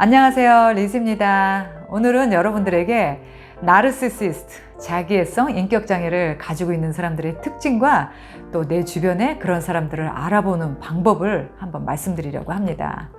안녕하세요, 리즈입니다. 오늘은 여러분들에게 나르시시스트, 자기애성 인격장애를 가지고 있는 사람들의 특징과 또 내 주변에 그런 사람들을 알아보는 방법을 한번 말씀드리려고 합니다.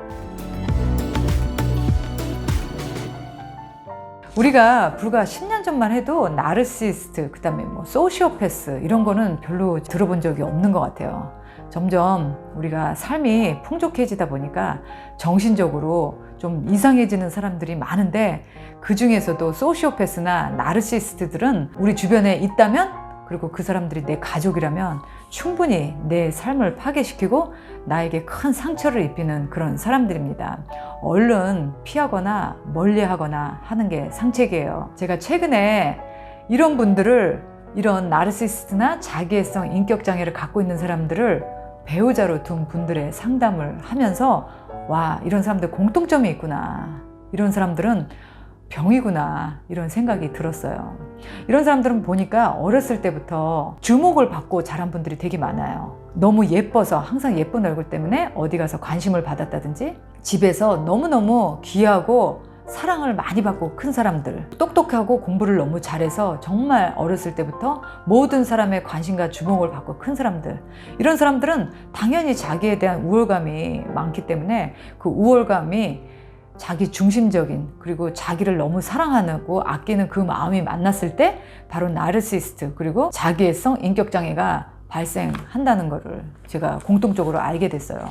우리가 불과 10년 전만 해도 나르시시스트, 그 다음에 소시오패스 이런 거는 별로 들어본 적이 없는 것 같아요. 점점 우리가 삶이 풍족해지다 보니까 정신적으로 좀 이상해지는 사람들이 많은데, 그 중에서도 소시오패스나 나르시시스트들은 우리 주변에 있다면, 그리고 그 사람들이 내 가족이라면 충분히 내 삶을 파괴시키고 나에게 큰 상처를 입히는 그런 사람들입니다. 얼른 피하거나 멀리하거나 하는 게 상책이에요. 제가 최근에 이런 분들을, 이런 나르시시스트나 자기애성 인격장애를 갖고 있는 사람들을 배우자로 둔 분들의 상담을 하면서, 와, 이런 사람들 공통점이 있구나, 이런 사람들은 병이구나, 이런 생각이 들었어요. 이런 사람들은 보니까 어렸을 때부터 주목을 받고 자란 분들이 되게 많아요. 너무 예뻐서, 항상 예쁜 얼굴 때문에 어디 가서 관심을 받았다든지, 집에서 너무너무 귀하고 사랑을 많이 받고 큰 사람들, 똑똑하고 공부를 너무 잘해서 정말 어렸을 때부터 모든 사람의 관심과 주목을 받고 큰 사람들, 이런 사람들은 당연히 자기에 대한 우월감이 많기 때문에 그 우월감이 자기 중심적인, 그리고 자기를 너무 사랑하고 아끼는 그 마음이 만났을 때 바로 나르시시스트, 그리고 자기애성 인격장애가 발생한다는 것을 제가 공통적으로 알게 됐어요.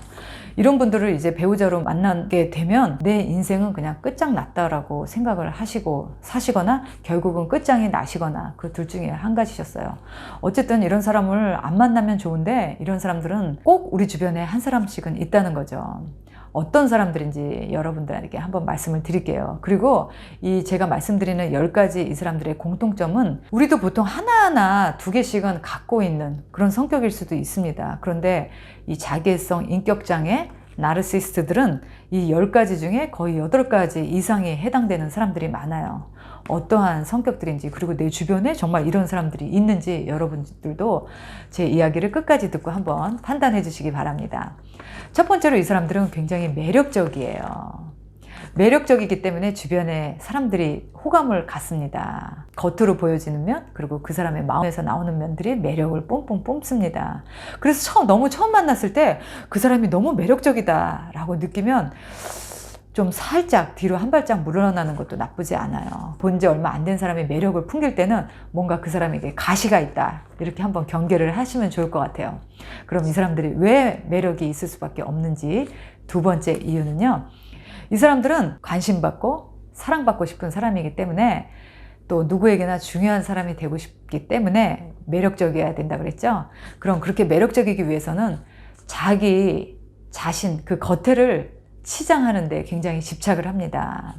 이런 분들을 이제 배우자로 만나게 되면 내 인생은 그냥 끝장났다라고 생각을 하시고 사시거나 결국은 끝장이 나시거나 그 둘 중에 한 가지셨어요. 어쨌든 이런 사람을 안 만나면 좋은데, 이런 사람들은 꼭 우리 주변에 한 사람씩은 있다는 거죠. 어떤 사람들인지 여러분들에게 한번 말씀을 드릴게요. 그리고 이 제가 말씀드리는 10가지 이 사람들의 공통점은 우리도 보통 하나하나 2개씩은 갖고 있는 그런 성격일 수도 있습니다. 그런데 이 자기애성 인격장애 나르시시스트들은 이 10가지 중에 거의 8가지 이상이 해당되는 사람들이 많아요. 어떠한 성격들인지, 그리고 내 주변에 정말 이런 사람들이 있는지 여러분들도 제 이야기를 끝까지 듣고 한번 판단해 주시기 바랍니다. 첫 번째로, 이 사람들은 굉장히 매력적이에요. 매력적이기 때문에 주변에 사람들이 호감을 갖습니다. 겉으로 보여지는 면, 그리고 그 사람의 마음에서 나오는 면들이 매력을 뿜뿜 뿜습니다. 그래서 너무 처음 만났을 때 그 사람이 너무 매력적이다 라고 느끼면 좀 살짝 뒤로 한 발짝 물러나는 것도 나쁘지 않아요. 본 지 얼마 안 된 사람이 매력을 풍길 때는 뭔가 그 사람에게 가시가 있다, 이렇게 한번 경계를 하시면 좋을 것 같아요. 그럼 이 사람들이 왜 매력이 있을 수밖에 없는지, 두 번째 이유는요, 이 사람들은 관심받고 사랑받고 싶은 사람이기 때문에, 또 누구에게나 중요한 사람이 되고 싶기 때문에 매력적이어야 된다 그랬죠. 그럼 그렇게 매력적이기 위해서는 자기 자신, 그 겉에를 치장하는 데 굉장히 집착을 합니다.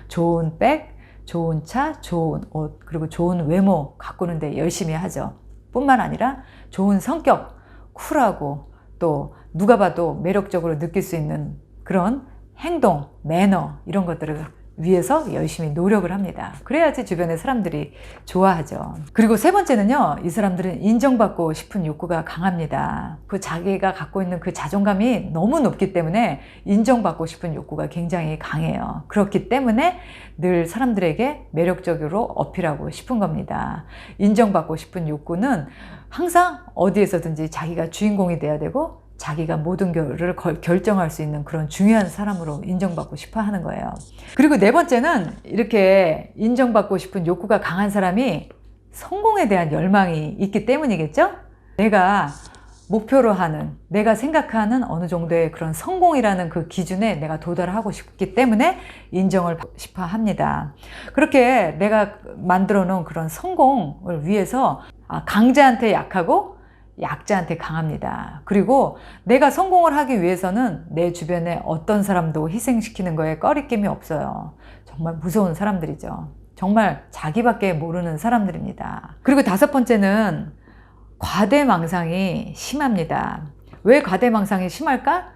좋은 백, 좋은 차, 좋은 옷, 그리고 좋은 외모 가꾸는 데 열심히 하죠. 뿐만 아니라 좋은 성격, 쿨하고 또 누가 봐도 매력적으로 느낄 수 있는 그런 행동, 매너, 이런 것들을 위해서 열심히 노력을 합니다. 그래야지 주변의 사람들이 좋아하죠. 그리고 세 번째는요, 이 사람들은 인정받고 싶은 욕구가 강합니다. 그 자기가 갖고 있는 그 자존감이 너무 높기 때문에 인정받고 싶은 욕구가 굉장히 강해요. 그렇기 때문에 늘 사람들에게 매력적으로 어필하고 싶은 겁니다. 인정받고 싶은 욕구는 항상 어디에서든지 자기가 주인공이 돼야 되고, 자기가 모든 것을 결정할 수 있는 그런 중요한 사람으로 인정받고 싶어 하는 거예요. 그리고 네 번째는, 이렇게 인정받고 싶은 욕구가 강한 사람이 성공에 대한 열망이 있기 때문이겠죠? 내가 목표로 하는, 내가 생각하는 어느 정도의 그런 성공이라는 그 기준에 내가 도달하고 싶기 때문에 인정을 받고 싶어 합니다. 그렇게 내가 만들어 놓은 그런 성공을 위해서 강자한테 약하고 약자한테 강합니다. 그리고 내가 성공을 하기 위해서는 내 주변에 어떤 사람도 희생시키는 거에 꺼리낌이 없어요. 정말 무서운 사람들이죠. 정말 자기밖에 모르는 사람들입니다. 그리고 다섯 번째는 과대망상이 심합니다. 왜 과대망상이 심할까?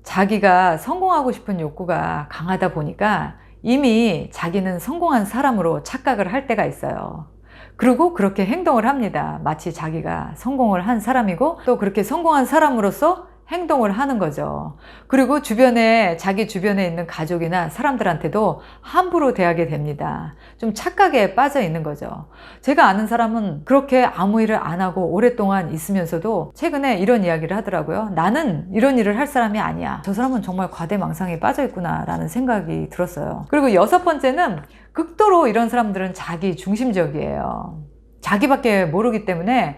자기가 성공하고 싶은 욕구가 강하다 보니까 이미 자기는 성공한 사람으로 착각을 할 때가 있어요. 그리고 그렇게 행동을 합니다. 마치 자기가 성공을 한 사람이고, 또 그렇게 성공한 사람으로서 행동을 하는 거죠. 그리고 자기 주변에 있는 가족이나 사람들한테도 함부로 대하게 됩니다. 좀 착각에 빠져 있는 거죠. 제가 아는 사람은 그렇게 아무 일을 안 하고 오랫동안 있으면서도 최근에 이런 이야기를 하더라고요. 나는 이런 일을 할 사람이 아니야. 저 사람은 정말 과대망상에 빠져 있구나 라는 생각이 들었어요. 그리고 6번째는 극도로 이런 사람들은 자기 중심적이에요. 자기밖에 모르기 때문에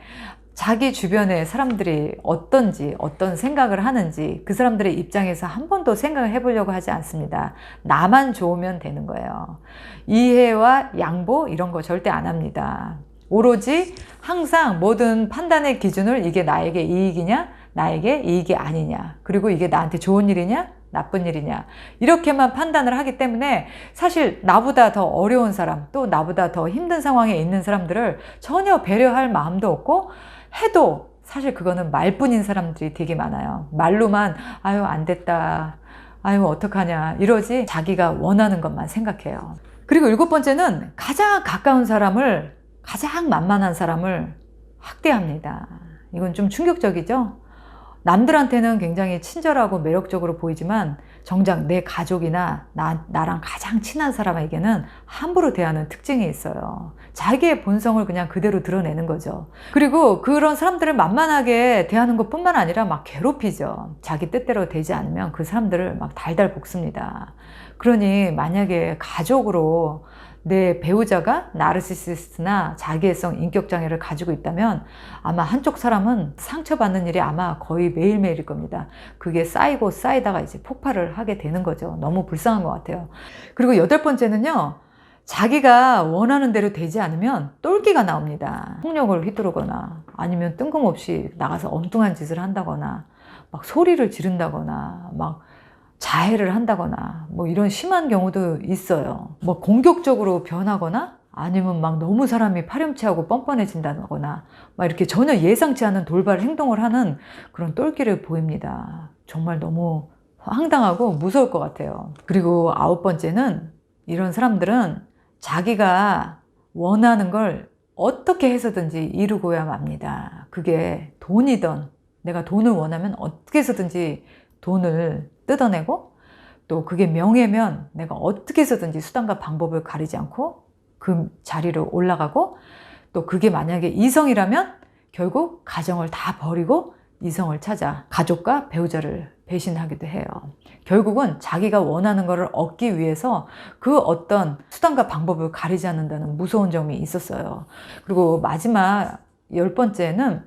자기 주변의 사람들이 어떤지, 어떤 생각을 하는지 그 사람들의 입장에서 한 번도 생각을 해보려고 하지 않습니다. 나만 좋으면 되는 거예요. 이해와 양보 이런 거 절대 안 합니다. 오로지 항상 모든 판단의 기준을 이게 나에게 이익이냐, 나에게 이익이 아니냐, 그리고 이게 나한테 좋은 일이냐, 나쁜 일이냐, 이렇게만 판단을 하기 때문에 사실 나보다 더 어려운 사람, 또 나보다 더 힘든 상황에 있는 사람들을 전혀 배려할 마음도 없고, 해도 사실 그거는 말뿐인 사람들이 되게 많아요. 말로만 아유 안 됐다, 아유 어떡하냐 이러지 자기가 원하는 것만 생각해요. 그리고 7번째는 가장 가까운 사람을, 가장 만만한 사람을 학대합니다. 이건 좀 충격적이죠? 남들한테는 굉장히 친절하고 매력적으로 보이지만 정작 내 가족이나 나랑 가장 친한 사람에게는 함부로 대하는 특징이 있어요. 자기의 본성을 그냥 그대로 드러내는 거죠. 그리고 그런 사람들을 만만하게 대하는 것뿐만 아니라 막 괴롭히죠. 자기 뜻대로 되지 않으면 그 사람들을 막 달달 볶습니다. 그러니 만약에 가족으로 내 배우자가 나르시시스트나 자기애성 인격장애를 가지고 있다면 아마 한쪽 사람은 상처받는 일이 아마 거의 매일매일일 겁니다. 그게 쌓이고 쌓이다가 이제 폭발을 하게 되는 거죠. 너무 불쌍한 것 같아요. 그리고 8번째는요. 자기가 원하는 대로 되지 않으면 똘끼가 나옵니다. 폭력을 휘두르거나 아니면 뜬금없이 나가서 엉뚱한 짓을 한다거나 막 소리를 지른다거나 막 자해를 한다거나 뭐 이런 심한 경우도 있어요. 뭐 공격적으로 변하거나 아니면 막 너무 사람이 파렴치하고 뻔뻔해진다거나 막 이렇게 전혀 예상치 않은 돌발 행동을 하는 그런 똘끼를 보입니다. 정말 너무 황당하고 무서울 것 같아요. 그리고 9번째는 이런 사람들은 자기가 원하는 걸 어떻게 해서든지 이루고야 맙니다. 그게 돈이든 내가 돈을 원하면 어떻게 해서든지 돈을 뜯어내고 또 그게 명예면 내가 어떻게 해서든지 수단과 방법을 가리지 않고 그 자리로 올라가고 또 그게 만약에 이성이라면 결국 가정을 다 버리고 이성을 찾아 가족과 배우자를 배신하기도 해요. 결국은 자기가 원하는 것을 얻기 위해서 그 어떤 수단과 방법을 가리지 않는다는 무서운 점이 있었어요. 그리고 마지막 10번째는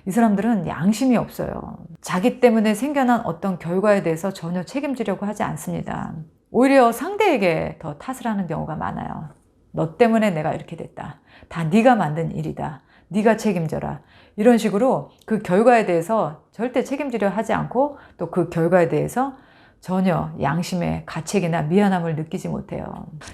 이 사람들은 양심이 없어요. 자기 때문에 생겨난 어떤 결과에 대해서 전혀 책임지려고 하지 않습니다. 오히려 상대에게 더 탓을 하는 경우가 많아요. 너 때문에 내가 이렇게 됐다. 다 네가 만든 일이다. 네가 책임져라. 이런 식으로 그 결과에 대해서 절대 책임지려 하지 않고 또 그 결과에 대해서 전혀 양심의 가책이나 미안함을 느끼지 못해요.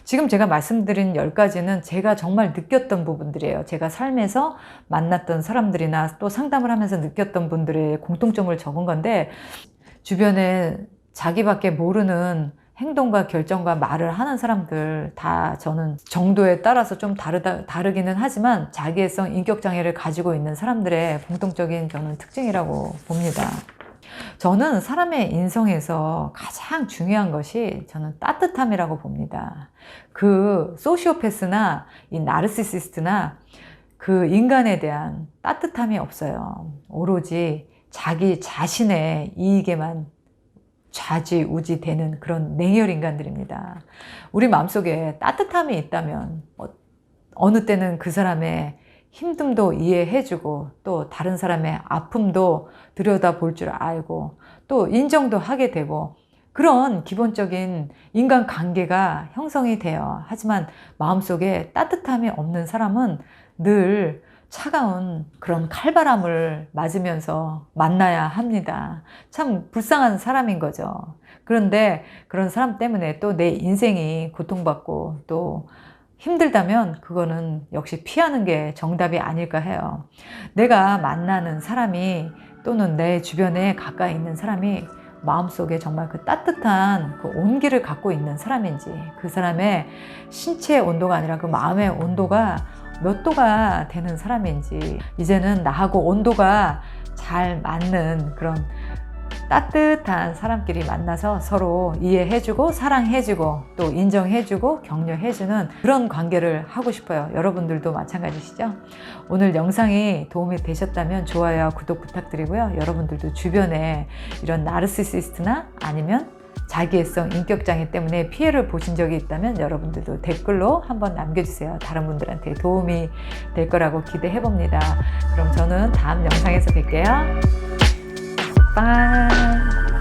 지금 제가 말씀드린 10가지는 제가 정말 느꼈던 부분들이에요. 제가 삶에서 만났던 사람들이나 또 상담을 하면서 느꼈던 분들의 공통점을 적은 건데 주변에 자기밖에 모르는 행동과 결정과 말을 하는 사람들 다 저는 정도에 따라서 좀 다르기는 하지만 자기애성 인격장애를 가지고 있는 사람들의 공통적인 저는 특징이라고 봅니다. 저는 사람의 인성에서 가장 중요한 것이 저는 따뜻함이라고 봅니다. 그 소시오패스나 이 나르시시스트나 그 인간에 대한 따뜻함이 없어요. 오로지 자기 자신의 이익에만 좌지우지 되는 그런 냉혈 인간들입니다. 우리 마음속에 따뜻함이 있다면 어느 때는 그 사람의 힘듦도 이해해주고 또 다른 사람의 아픔도 들여다볼 줄 알고 또 인정도 하게 되고 그런 기본적인 인간관계가 형성이 돼요. 하지만 마음속에 따뜻함이 없는 사람은 늘 차가운 그런 칼바람을 맞으면서 만나야 합니다. 참 불쌍한 사람인 거죠. 그런데 그런 사람 때문에 또 내 인생이 고통받고 또 힘들다면 그거는 역시 피하는 게 정답이 아닐까 해요. 내가 만나는 사람이 또는 내 주변에 가까이 있는 사람이 마음속에 정말 그 따뜻한 그 온기를 갖고 있는 사람인지 그 사람의 신체의 온도가 아니라 그 마음의 온도가 몇 도가 되는 사람인지 이제는 나하고 온도가 잘 맞는 그런 따뜻한 사람끼리 만나서 서로 이해해주고 사랑해주고 또 인정해주고 격려해주는 그런 관계를 하고 싶어요. 여러분들도 마찬가지시죠? 오늘 영상이 도움이 되셨다면 좋아요와 구독 부탁드리고요. 여러분들도 주변에 이런 나르시시스트나 아니면 자기애성 인격장애 때문에 피해를 보신 적이 있다면 여러분들도 댓글로 한번 남겨주세요. 다른 분들한테 도움이 될 거라고 기대해 봅니다. 그럼 저는 다음 영상에서 뵐게요. 빠이.